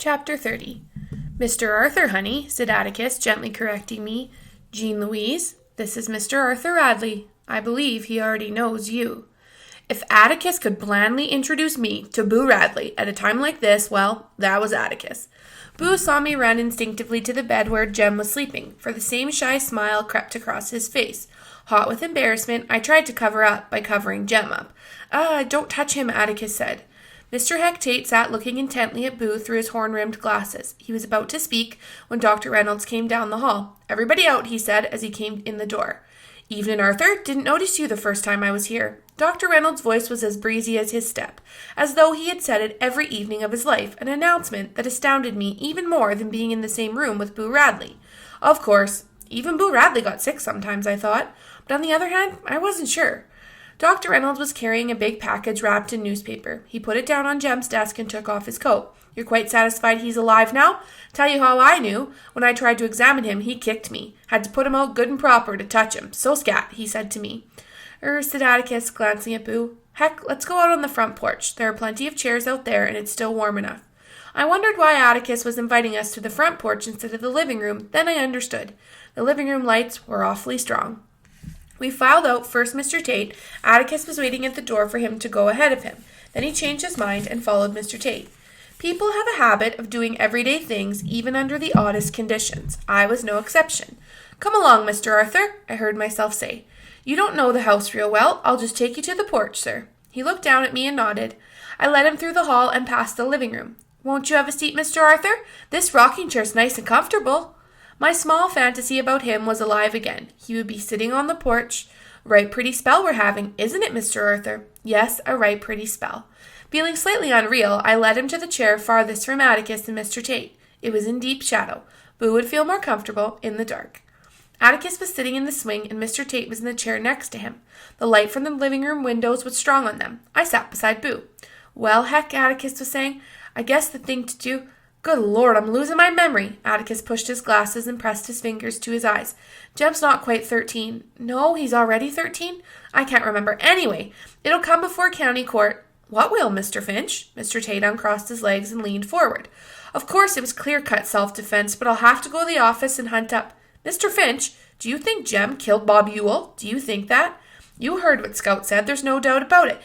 Chapter 30. Mr. Arthur, honey, said Atticus, gently correcting me. Jean Louise, this is Mr. Arthur Radley. I believe he already knows you. If Atticus could blandly introduce me to Boo Radley at a time like this, well, that was Atticus. Boo saw me run instinctively to the bed where Jem was sleeping, for the same shy smile crept across his face. Hot with embarrassment, I tried to cover up by covering Jem up. Don't touch him, Atticus said. Mr. Hectate sat looking intently at Boo through his horn-rimmed glasses. He was about to speak when Dr. Reynolds came down the hall. Everybody out, he said as he came in the door. Evening, Arthur. Didn't notice you the first time I was here. Dr. Reynolds' voice was as breezy as his step, as though he had said it every evening of his life, an announcement that astounded me even more than being in the same room with Boo Radley. Of course, even Boo Radley got sick sometimes, I thought, but on the other hand, I wasn't sure. Dr. Reynolds was carrying a big package wrapped in newspaper. He put it down on Jem's desk and took off his coat. You're quite satisfied he's alive now? Tell you how I knew. When I tried to examine him, he kicked me. Had to put him out good and proper to touch him. So scat, he said to me. Said Atticus, glancing at Boo. Heck, let's go out on the front porch. There are plenty of chairs out there, and it's still warm enough. I wondered why Atticus was inviting us to the front porch instead of the living room. Then I understood. The living room lights were awfully strong. We filed out first Mr. Tate. Atticus was waiting at the door for him to go ahead of him. Then he changed his mind and followed Mr. Tate. People have a habit of doing everyday things, even under the oddest conditions. I was no exception. Come along, Mr. Arthur, I heard myself say. You don't know the house real well. I'll just take you to the porch, sir. He looked down at me and nodded. I led him through the hall and past the living room. Won't you have a seat, Mr. Arthur? This rocking chair's nice and comfortable. My small fantasy about him was alive again. He would be sitting on the porch. Right pretty spell we're having, isn't it, Mr. Arthur? Yes, a right pretty spell. Feeling slightly unreal, I led him to the chair farthest from Atticus and Mr. Tate. It was in deep shadow. Boo would feel more comfortable in the dark. Atticus was sitting in the swing, and Mr. Tate was in the chair next to him. The light from the living room windows was strong on them. I sat beside Boo. Well, heck, Atticus was saying, I guess the thing to do... Good Lord, I'm losing my memory. Atticus pushed his glasses and pressed his fingers to his eyes. Jem's not quite 13. No, he's already 13? I can't remember. Anyway, it'll come before county court. What will, Mr. Finch? Mr. Tate uncrossed his legs and leaned forward. Of course, it was clear-cut self-defense, but I'll have to go to the office and hunt up... Mr. Finch, do you think Jem killed Bob Ewell? Do you think that? You heard what Scout said. There's no doubt about it.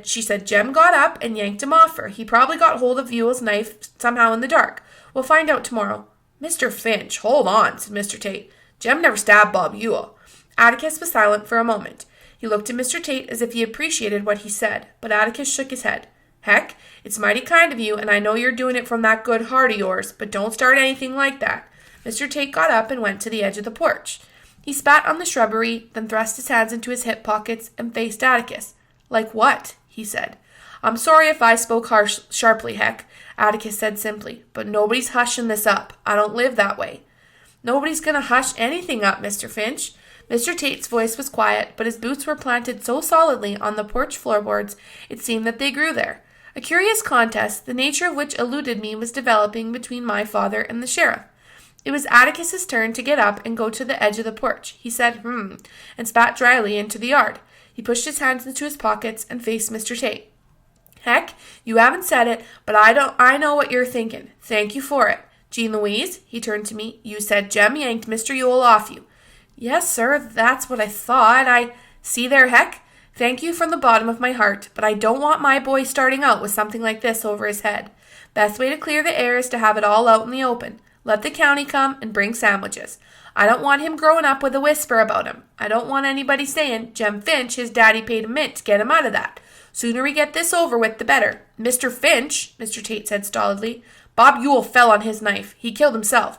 She said Jem got up and yanked him off her. He probably got hold of Ewell's knife somehow in the dark. We'll find out tomorrow. Mr. Finch, hold on, said Mr. Tate. Jem never stabbed Bob Ewell. Atticus was silent for a moment. He looked at Mr. Tate as if he appreciated what he said, but Atticus shook his head. Heck, it's mighty kind of you, and I know you're doing it from that good heart of yours, but don't start anything like that. Mr. Tate got up and went to the edge of the porch. He spat on the shrubbery, then thrust his hands into his hip pockets and faced Atticus. Like what? He said. I'm sorry if I spoke sharply, Heck, Atticus said simply, but nobody's hushing this up. I don't live that way. Nobody's going to hush anything up, Mr. Finch. Mr. Tate's voice was quiet, but his boots were planted so solidly on the porch floorboards it seemed that they grew there. A curious contest, the nature of which eluded me, was developing between my father and the sheriff. It was Atticus's turn to get up and go to the edge of the porch. He said, and spat dryly into the yard. He pushed his hands into his pockets and faced Mr. Tate. Heck, you haven't said it, but I know what you're thinking. Thank you for it. Jean Louise, he turned to me, you said Jem yanked Mr. Ewell off you. Yes, sir, that's what I thought. See there, Heck? Thank you from the bottom of my heart, but I don't want my boy starting out with something like this over his head. Best way to clear the air is to have it all out in the open. Let the county come and bring sandwiches. I don't want him growing up with a whisper about him. I don't want anybody saying, Jem Finch, his daddy paid a mint to get him out of that. Sooner we get this over with, the better. Mr. Finch, Mr. Tate said stolidly, Bob Ewell fell on his knife. He killed himself.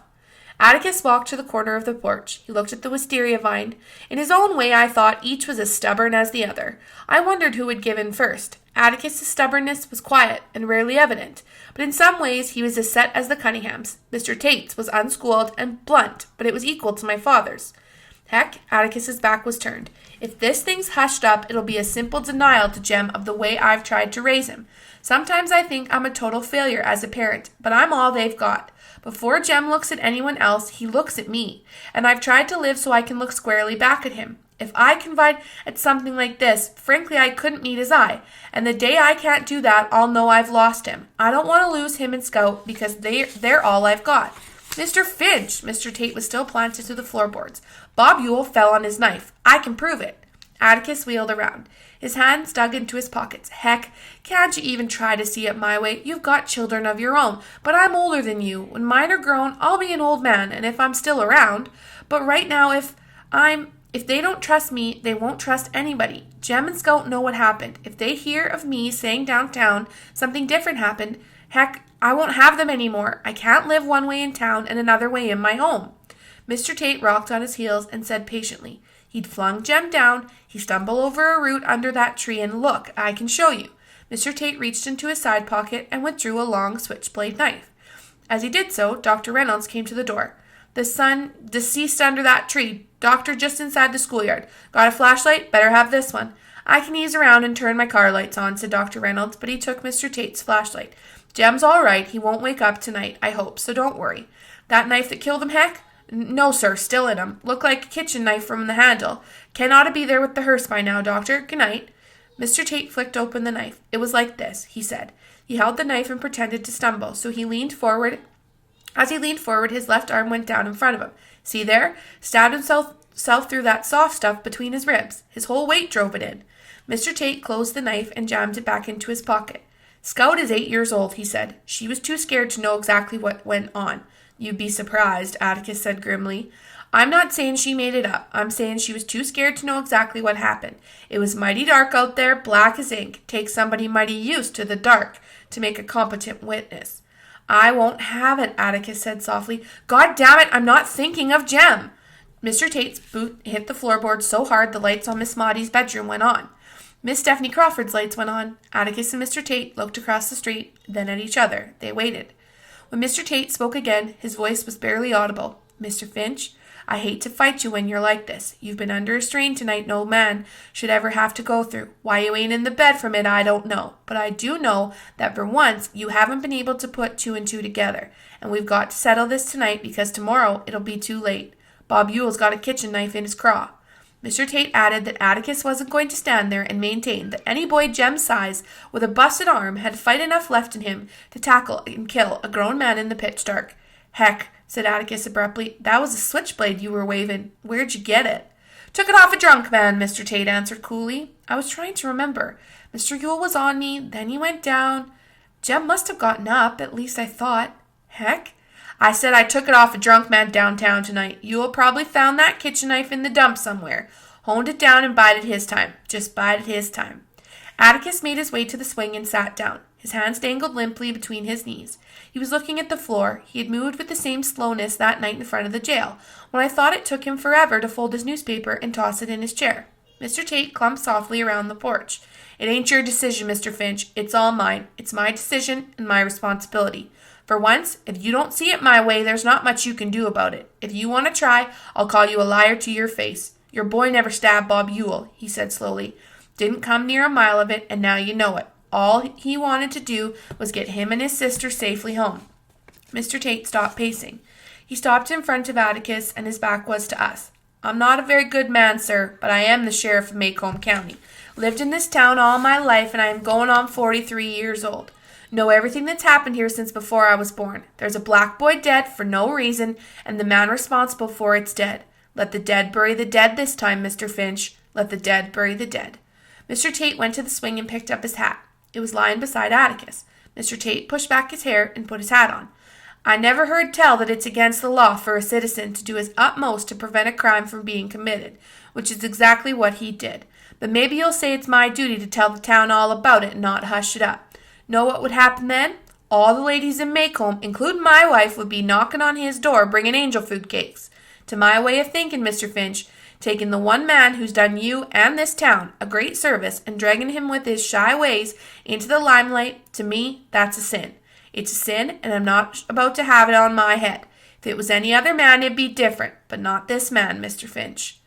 Atticus walked to the corner of the porch. He looked at the wisteria vine. In his own way, I thought each was as stubborn as the other. I wondered who would give in first. Atticus's stubbornness was quiet and rarely evident, but in some ways he was as set as the Cunninghams. Mr. Tate's was unschooled and blunt, but it was equal to my father's. Heck, Atticus's back was turned. If this thing's hushed up, it'll be a simple denial to Jem of the way I've tried to raise him. Sometimes I think I'm a total failure as a parent, but I'm all they've got. Before Jem looks at anyone else, he looks at me, and I've tried to live so I can look squarely back at him. If I confide at something like this, frankly, I couldn't meet his eye. And the day I can't do that, I'll know I've lost him. I don't want to lose him and Scout because they're all I've got. Mr. Finch! Mr. Tate was still planted to the floorboards. Bob Ewell fell on his knife. I can prove it. Atticus wheeled around. His hands dug into his pockets. Heck, can't you even try to see it my way? You've got children of your own, but I'm older than you. When mine are grown, I'll be an old man, and if I'm still around. But right now, if they don't trust me, they won't trust anybody. Jem and Scout know what happened. If they hear of me saying downtown something different happened, heck, I won't have them anymore. I can't live one way in town and another way in my home. Mr. Tate rocked on his heels and said patiently, he'd flung Jem down. He stumbled over a root under that tree, and look, I can show you. Mr. Tate reached into his side pocket and withdrew a long switchblade knife. As he did so, Dr. Reynolds came to the door. The son deceased under that tree. Doctor just inside the schoolyard. Got a flashlight? Better have this one. I can ease around and turn my car lights on, said Dr. Reynolds, but he took Mr. Tate's flashlight. Jem's all right. He won't wake up tonight, I hope, so don't worry. That knife that killed him, heck? No, sir, still in him. Looked like a kitchen knife from the handle. Ken ought to be there with the hearse by now, doctor. Good night. Mr. Tate flicked open the knife. It was like this, he said. He held the knife and pretended to stumble, so he leaned forward. As he leaned forward, his left arm went down in front of him. See there? Stabbed himself through that soft stuff between his ribs. His whole weight drove it in. Mr. Tate closed the knife and jammed it back into his pocket. Scout is 8 years old, he said. She was too scared to know exactly what went on. You'd be surprised, Atticus said grimly. I'm not saying she made it up. I'm saying she was too scared to know exactly what happened. It was mighty dark out there, black as ink. Takes somebody mighty used to the dark to make a competent witness. I won't have it, Atticus said softly. God damn it, I'm not thinking of Jem. Mr. Tate's boot hit the floorboard so hard the lights on Miss Maudie's bedroom went on. Miss Stephanie Crawford's lights went on. Atticus and Mr. Tate looked across the street, then at each other. They waited. When Mr. Tate spoke again, his voice was barely audible. Mr. Finch, I hate to fight you when you're like this. You've been under a strain tonight no man should ever have to go through. Why you ain't in the bed from it, I don't know. But I do know that for once you haven't been able to put two and two together. And we've got to settle this tonight because tomorrow it'll be too late. Bob Ewell's got a kitchen knife in his craw. Mr. Tate added that Atticus wasn't going to stand there and maintain that any boy Jem's size with a busted arm had fight enough left in him to tackle and kill a grown man in the pitch dark. Heck, said Atticus abruptly, that was a switchblade you were waving. Where'd you get it? Took it off a drunk man, Mr. Tate answered coolly. I was trying to remember. Mr. Ewell was on me, then he went down. Jem must have gotten up, at least I thought. Heck, I said I took it off a drunk man downtown tonight. Ewell probably found that kitchen knife in the dump somewhere. Honed it down and bided his time. Just bided his time. Atticus made his way to the swing and sat down. His hands dangled limply between his knees. He was looking at the floor. He had moved with the same slowness that night in front of the jail, when I thought it took him forever to fold his newspaper and toss it in his chair. Mr. Tate clumped softly around the porch. It ain't your decision, Mr. Finch. It's all mine. It's my decision and my responsibility. For once, if you don't see it my way, there's not much you can do about it. If you want to try, I'll call you a liar to your face. Your boy never stabbed Bob Ewell, he said slowly. Didn't come near a mile of it, and now you know it. All he wanted to do was get him and his sister safely home. Mr. Tate stopped pacing. He stopped in front of Atticus, and his back was to us. I'm not a very good man, sir, but I am the sheriff of Macomb County. Lived in this town all my life, and I am going on 43 years old. Know everything that's happened here since before I was born. There's a black boy dead for no reason, and the man responsible for it's dead. Let the dead bury the dead this time, Mr. Finch. Let the dead bury the dead. Mr. Tate went to the swing and picked up his hat. It was lying beside Atticus. Mr. Tate pushed back his hair and put his hat on. I never heard tell that it's against the law for a citizen to do his utmost to prevent a crime from being committed, which is exactly what he did. But maybe you'll say it's my duty to tell the town all about it and not hush it up. Know what would happen then? All the ladies in Macomb, including my wife, would be knocking on his door bringing angel food cakes. To my way of thinking, Mr. Finch, taking the one man who's done you and this town a great service and dragging him with his shy ways into the limelight, to me, that's a sin. It's a sin, and I'm not about to have it on my head. If it was any other man, it'd be different, but not this man, Mr. Finch.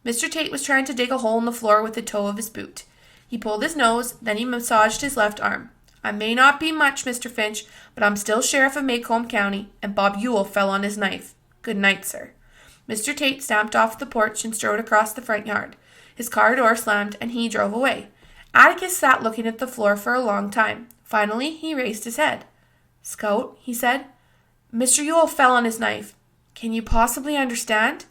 Mr. Tate was trying to dig a hole in the floor with the toe of his boot. He pulled his nose, then he massaged his left arm. I may not be much, Mr. Finch, but I'm still sheriff of Macomb County, and Bob Ewell fell on his knife. Good night, sir. Mr. Tate stamped off the porch and strode across the front yard. His car door slammed, and he drove away. Atticus sat looking at the floor for a long time. Finally, he raised his head. "Scout," he said, "Mr. Yule fell on his knife. Can you possibly understand?"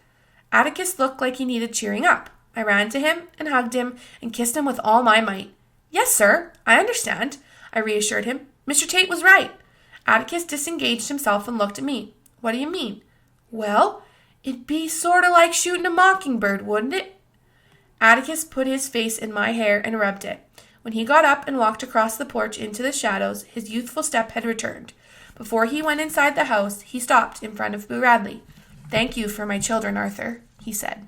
Atticus looked like he needed cheering up. I ran to him and hugged him and kissed him with all my might. "Yes, sir, I understand," I reassured him. "Mr. Tate was right." Atticus disengaged himself and looked at me. "What do you mean?" "Well, it'd be sort of like shooting a mockingbird, wouldn't it?" Atticus put his face in my hair and rubbed it. When he got up and walked across the porch into the shadows, his youthful step had returned. Before he went inside the house, he stopped in front of Boo Radley. "Thank you for my children, Arthur," he said.